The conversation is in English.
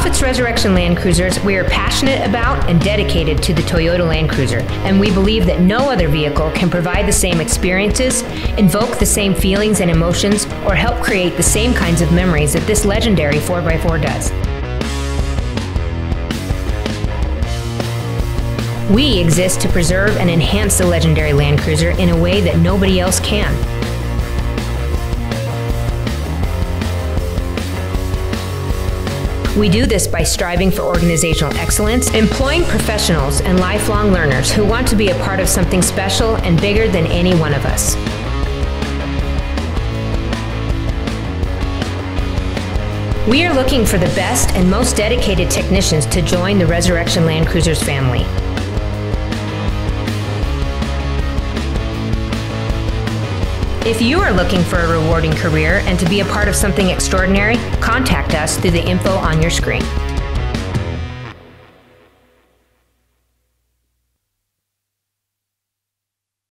Proffitt's Resurrection Land Cruisers, we are passionate about and dedicated to the Toyota Land Cruiser, and we believe that no other vehicle can provide the same experiences, invoke the same feelings and emotions, or help create the same kinds of memories that this legendary 4x4 does. We exist to preserve and enhance the legendary Land Cruiser in a way that nobody else can. We do this by striving for organizational excellence, employing professionals and lifelong learners who want to be a part of something special and bigger than any one of us. We are looking for the best and most dedicated technicians to join the Resurrection Land Cruisers family. If you are looking for a rewarding career and to be a part of something extraordinary, contact us through the info on your screen.